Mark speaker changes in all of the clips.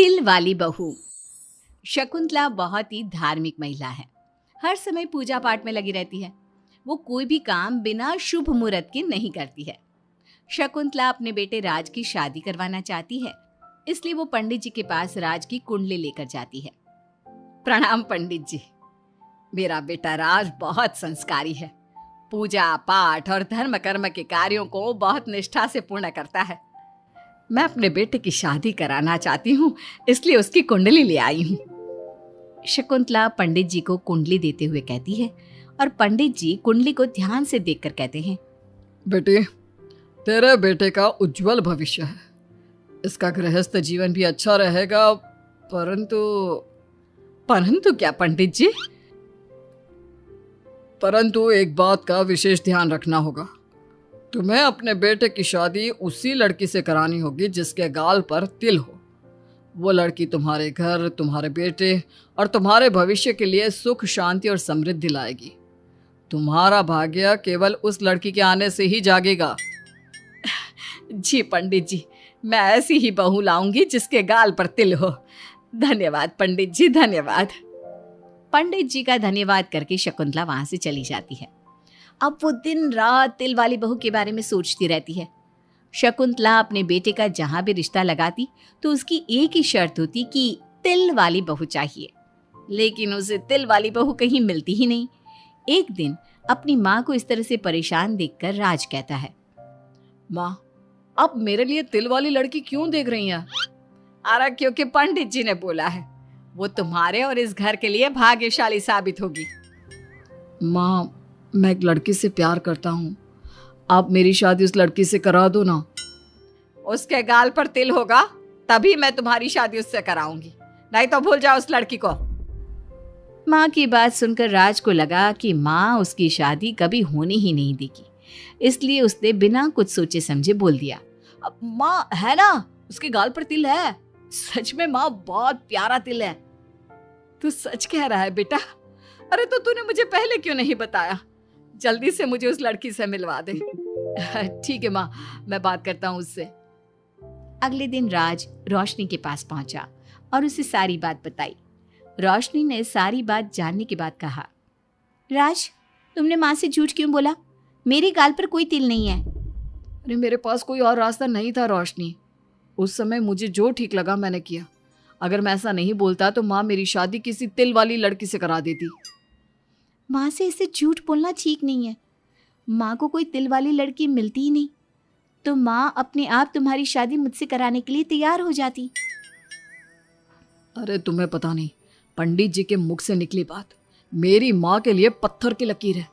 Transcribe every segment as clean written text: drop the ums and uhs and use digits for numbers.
Speaker 1: तिल वाली बहू। शकुंतला बहुत ही धार्मिक महिला है। हर समय पूजा पाठ में लगी रहती है। वो कोई भी काम बिना शुभ मुहूर्त के नहीं करती है। शकुंतला अपने बेटे राज की शादी करवाना चाहती है, इसलिए वो पंडित जी के पास राज की कुंडली लेकर जाती है। प्रणाम पंडित जी, मेरा बेटा राज बहुत संस्कारी है। पूजा पाठ और धर्म कर्म के कार्यों को बहुत निष्ठा से पूर्ण करता है। मैं अपने बेटे की शादी कराना चाहती हूँ, इसलिए उसकी कुंडली ले आई हूँ। शकुंतला पंडित जी को कुंडली देते हुए कहती है और पंडित जी कुंडली को ध्यान से देखकर कहते हैं,
Speaker 2: बेटे, तेरे बेटे का उज्जवल भविष्य है। इसका गृहस्थ जीवन भी अच्छा रहेगा,
Speaker 1: परंतु क्या पंडित जी?
Speaker 2: परंतु एक बात का विशेष ध्यान रखना होगा। तुम्हें अपने बेटे की शादी उसी लड़की से करानी होगी जिसके गाल पर तिल हो। वो लड़की तुम्हारे घर, तुम्हारे बेटे और तुम्हारे भविष्य के लिए सुख, शांति और समृद्धि लाएगी। तुम्हारा भाग्य केवल उस लड़की के आने से ही जागेगा।
Speaker 1: जी पंडित जी, मैं ऐसी ही बहू लाऊंगी जिसके गाल पर तिल हो। धन्यवाद पंडित जी, धन्यवाद। पंडित जी का धन्यवाद करके शकुंतला वहां से चली जाती है। अब वो दिन रात तिल वाली बहू के बारे में सोचती रहती है। शकुंतला अपने बेटे का जहां भी रिश्ता लगाती तो उसकी एक ही शर्त होती कि तिल वाली बहू चाहिए, लेकिन उसे तिल वाली बहू कहीं मिलती ही नहीं। एक दिन अपनी माँ को इस तरह से परेशान देखकर राज कहता है,
Speaker 2: माँ, आप मेरे लिए तिल वाली लड़की क्यों देख रही हैं?
Speaker 1: अरे क्योंकि पंडित जी ने बोला है, वो तुम्हारे और इस घर के लिए भाग्यशाली साबित होगी।
Speaker 2: माँ, मैं एक लड़की से प्यार करता हूँ। आप मेरी शादी उस लड़की से करा दो ना।
Speaker 1: उसके गाल पर तिल होगा तभी मैं तुम्हारी शादी उससे कराऊंगी, नहीं तो भूल जाओ उस लड़की को। माँ की बात सुनकर राज को लगा कि माँ उसकी शादी कभी होने ही नहीं देगी, इसलिए उसने बिना कुछ सोचे समझे बोल दिया, अब माँ है ना, उसके गाल पर तिल है। सच में माँ, बहुत प्यारा तिल है। तू सच कह रहा है बेटा? अरे तो तूने मुझे पहले क्यों नहीं बताया? जल्दी से मुझे उस लड़की से मिलवा दे। ठीक है माँ, मैं बात करता हूँ उससे। अगले दिन राज रोशनी के पास पहुंचा और उसे सारी बात बताई। रोशनी ने सारी बात जानने के बाद कहा, राज, तुमने माँ से झूठ क्यों बोला? मेरे गाल पर कोई तिल नहीं है।
Speaker 2: अरे मेरे पास कोई और रास्ता नहीं था रोशनी। उस समय मुझे जो ठीक लगा मैंने किया। अगर मैं ऐसा नहीं बोलता तो माँ मेरी शादी किसी तिल वाली लड़की से करा देती।
Speaker 1: माँ से इसे झूठ बोलना ठीक नहीं है। माँ को कोई तिल वाली लड़की मिलती ही नहीं, तो माँ अपने आप तुम्हारी शादी मुझसे कराने के लिए तैयार हो जाती।
Speaker 2: अरे तुम्हें पता नहीं, पंडित जी के मुख से निकली बात मेरी माँ के लिए पत्थर की लकीर है।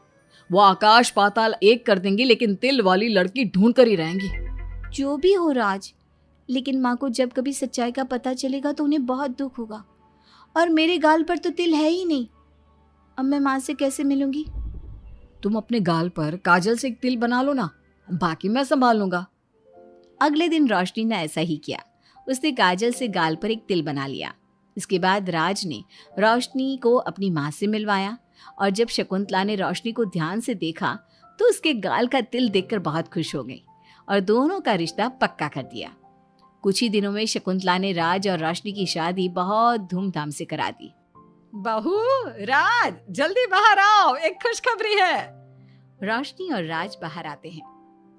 Speaker 2: वो आकाश पाताल एक कर देंगी, लेकिन तिल वाली लड़की ढूंढ कर ही रहेंगी।
Speaker 1: जो भी हो राज, लेकिन माँ को जब कभी सच्चाई का पता चलेगा तो उन्हें बहुत दुख होगा। और मेरे गाल पर तो तिल है ही नहीं, अब मैं माँ से कैसे मिलूंगी?
Speaker 2: तुम अपने गाल पर काजल से एक तिल बना लो ना, बाकी मैं संभाल लूंगा।
Speaker 1: अगले दिन रोशनी ने ऐसा ही किया। उसने काजल से गाल पर एक तिल बना लिया। इसके बाद राज ने रोशनी को अपनी माँ से मिलवाया, और जब शकुंतला ने रोशनी को ध्यान से देखा तो उसके गाल का तिल देखकर बहुत खुश हो गई और दोनों का रिश्ता पक्का कर दिया। कुछ ही दिनों में शकुंतला ने राज और रोशनी की शादी बहुत धूमधाम से करा दी। बहू, राज, जल्दी बाहर आओ, एक खुशखबरी है। रोशनी और राज बाहर आते हैं।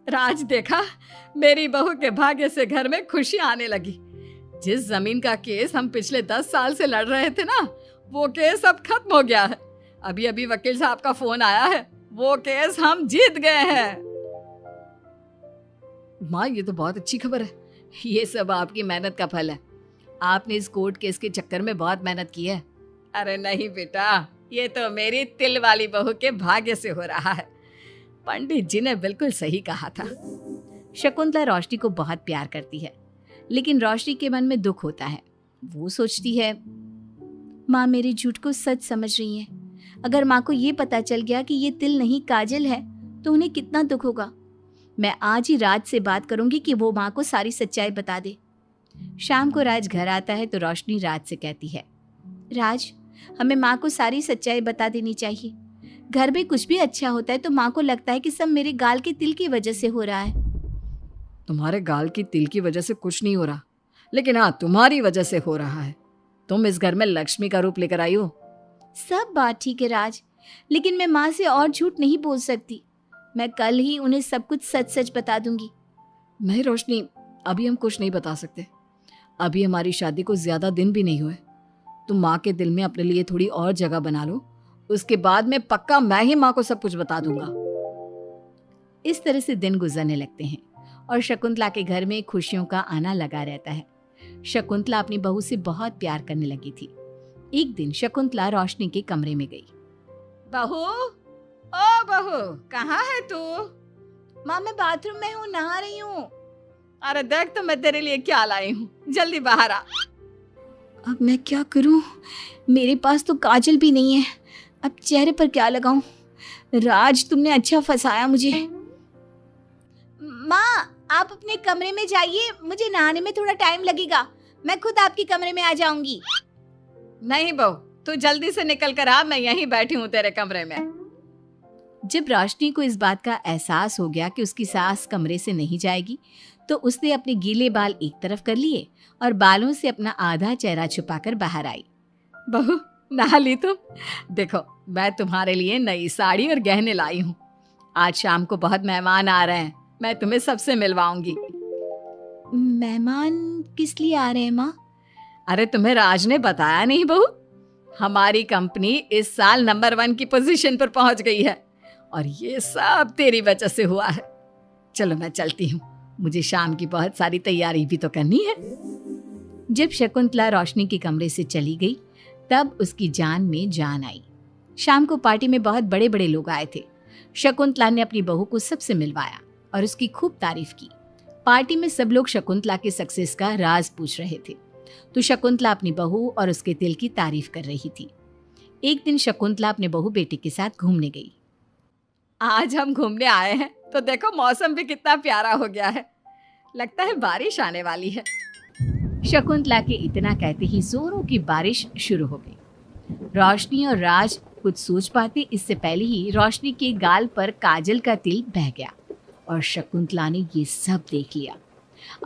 Speaker 1: राज, देखा, मेरी बहू के भाग्य से घर में खुशी आने लगी। जिस जमीन का केस हम पिछले 10 साल से लड़ रहे थे ना, वो केस अब खत्म हो गया है। अभी अभी वकील साहब का फोन आया है, वो केस हम जीत गए हैं।
Speaker 2: माँ, ये तो बहुत अच्छी खबर है।
Speaker 1: ये सब आपकी मेहनत का फल है। आपने इस कोर्ट केस के चक्कर में बहुत मेहनत की है। अरे नहीं बेटा, ये तो मेरी तिल वाली बहू के भाग्य से हो रहा है। पंडित जी ने बिल्कुल सही कहा था। शकुंतला रोशनी को बहुत प्यार करती है, लेकिन रोशनी के मन में दुख होता है। वो सोचती है, माँ मेरे झूठ को सच समझ रही है। अगर माँ को ये पता चल गया कि ये तिल नहीं काजल है तो उन्हें कितना दुख होगा। मैं आज ही राज से बात करूंगी कि वो माँ को सारी सच्चाई बता दे। शाम को राज घर आता है तो रोशनी राज से कहती है, राज, हमें माँ को सारी सच्चाई बता देनी चाहिए। घर में कुछ भी अच्छा होता है तो माँ को लगता है कि सब मेरे गाल के तिल की वजह से हो रहा है।
Speaker 2: तुम्हारे गाल की तिल की वजह से कुछ नहीं हो रहा। लेकिन हाँ, तुम्हारी वजह से हो रहा है। तुम इस घर में लक्ष्मी का रूप लेकर आई हो।
Speaker 1: सब बात ठीक है राज, लेकिन मैं माँ से और झूठ नहीं बोल सकती। मैं कल ही उन्हें सब कुछ सच सच बता दूंगी।
Speaker 2: नहीं रोशनी, अभी हम कुछ नहीं बता सकते। अभी हमारी शादी को ज्यादा दिन भी नहीं हुए। तुम माँ के दिल में अपने लिए थोड़ी और जगह बना लो, उसके बाद में पक्का मैं ही माँ को सब कुछ बता दूंगा।
Speaker 1: इस तरह से दिन गुजरने लगते हैं और शकुंतला के घर में खुशियों का आना लगा रहता है। शकुंतला अपनी बहू से बहुत प्यार करने लगी थी। एक दिन शकुंतला रोशनी के कमरे में गई। बहू, ओ बहू, कहाँ है तू? माँ, मैं बाथरूम में हूँ, नहा रही हूँ। अरे देख तो मैं तेरे लिए क्या लाई हूँ, जल्दी बाहर आ। अब मैं क्या करूँ? मेरे पास तो काजल भी नहीं है, अब चेहरे पर क्या लगाऊं? राज, तुमने अच्छा फंसाया मुझे। माँ, आप अपने कमरे में जाइए, मुझे नहाने में थोड़ा टाइम लगेगा। मैं खुद आपके कमरे में आ जाऊंगी। नहीं बहू, तू जल्दी से निकल कर आ, मैं यहीं बैठी हूँ तेरे कमरे में। जब रोशनी को इस बात का एहसास हो गया कि उसकी सास कमरे से नहीं जाएगी, तो उसने अपने गीले बाल एक तरफ कर लिए और बालों से अपना आधा चेहरा छुपाकर बाहर आई। बहू, नहा ली तुम? देखो, मैं तुम्हारे लिए नई साड़ी और गहने लाई हूँ। आज शाम को बहुत मेहमान आ रहे हैं, मैं तुम्हें सबसे मिलवाऊंगी। मेहमान किस लिए आ रहे हैं माँ? अरे तुम्हें राज ने बताया नहीं बहू? हमारी कंपनी इस साल नंबर 1 की पोजीशन पर पहुंच गई है और ये सब तेरी वजह से हुआ है। चलो मैं चलती हूँ, मुझे शाम की बहुत सारी तैयारी भी तो करनी है। जब शकुंतला रोशनी के कमरे से चली गई, तब उसकी जान में जान आई। शाम को पार्टी में बहुत बड़े बड़े लोग आए थे। शकुंतला ने अपनी बहू को सबसे मिलवाया और उसकी खूब तारीफ की। पार्टी में सब लोग शकुंतला के सक्सेस का राज पूछ रहे थे, तो शकुंतला अपनी बहू और उसके दिल की तारीफ कर रही थी। एक दिन शकुंतला अपने बहू बेटे के साथ घूमने गई। आज हम घूमने आए हैं तो देखो मौसम भी कितना प्यारा हो गया है, लगता है बारिश आने वाली है। शकुंतला के इतना कहते ही जोरों की बारिश शुरू हो गई। रोशनी और राज कुछ सोच पाते इससे पहले ही रोशनी के गाल पर काजल का तिल बह गया और शकुंतला ने ये सब देख लिया।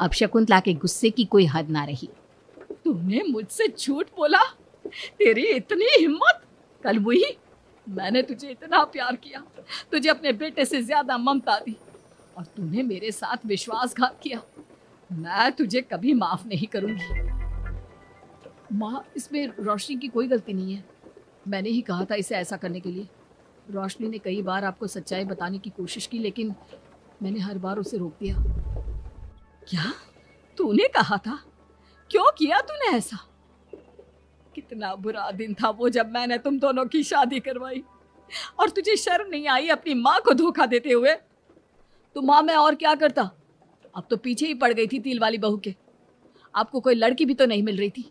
Speaker 1: अब शकुंतला के गुस्से की कोई हद ना रही। तूने मुझसे झूठ बोला? तेरी इतनी हिम्मत? कल वही मैंने तुझे इतना प्यार किया, तुझे अपने बेटे से ज्यादा ममता दी और तूने मेरे साथ विश्वासघात किया। मैं तुझे कभी माफ नहीं करूंगी। माँ, इसमें रोशनी की कोई गलती नहीं है, मैंने ही कहा था इसे ऐसा करने के लिए। रोशनी ने कई बार आपको सच्चाई बताने की कोशिश की, लेकिन मैंने हर बार उसे रोक दिया। क्या तूने कहा था? क्यों किया तूने ऐसा? कितना बुरा दिन था वो जब मैंने तुम दोनों की शादी करवाई और तुझे शर्म नहीं आई अपनी माँ को धोखा देते हुए? तो माँ, मैं और क्या करता? अब तो पीछे ही पड़ गई थी तिल वाली बहू के। आपको कोई लड़की भी तो नहीं मिल रही थी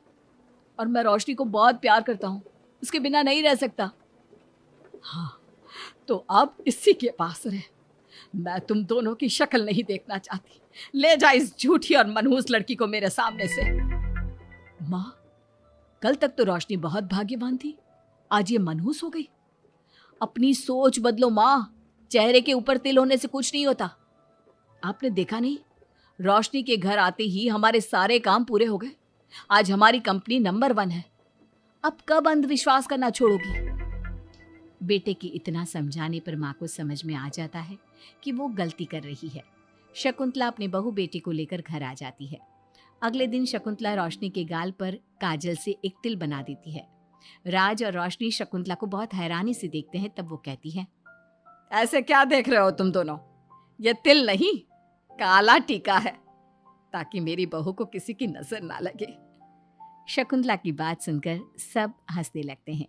Speaker 1: और मैं रोशनी को बहुत प्यार करता हूँ, उसके बिना नहीं रह सकता। हाँ, तो अब इसी के पास रहे। मैं तुम दोनों की शक्ल नहीं देखना चाहती। ले जा इस झूठी और मनहूस लड़की को मेरे सामने से। माँ, कल तक तो रोशनी बहुत भाग्यवान थी, आज ये मनहूस हो गई। अपनी सोच बदलो माँ, चेहरे के ऊपर तिल होने से कुछ नहीं होता। आपने देखा नहीं, रोशनी के घर आते ही हमारे सारे काम पूरे हो गए। आज हमारी कंपनी नंबर 1 है। अब कब अंधविश्वास करना छोड़ोगी? बेटे की इतना समझाने पर माँ को समझ में आ जाता है कि वो गलती कर रही है। शकुंतला अपने बहू बेटे को लेकर घर आ जाती है। अगले दिन शकुंतला रोशनी के गाल पर काजल से एक तिल बना देती है। राज और रोशनी शकुंतला को बहुत हैरानी से देखते हैं। तब वो कहती है, ऐसे क्या देख रहे हो तुम दोनों? ये तिल नहीं, काला टीका है, ताकि मेरी बहू को किसी की नजर ना लगे। शकुंतला की बात सुनकर सब हंसने लगते हैं।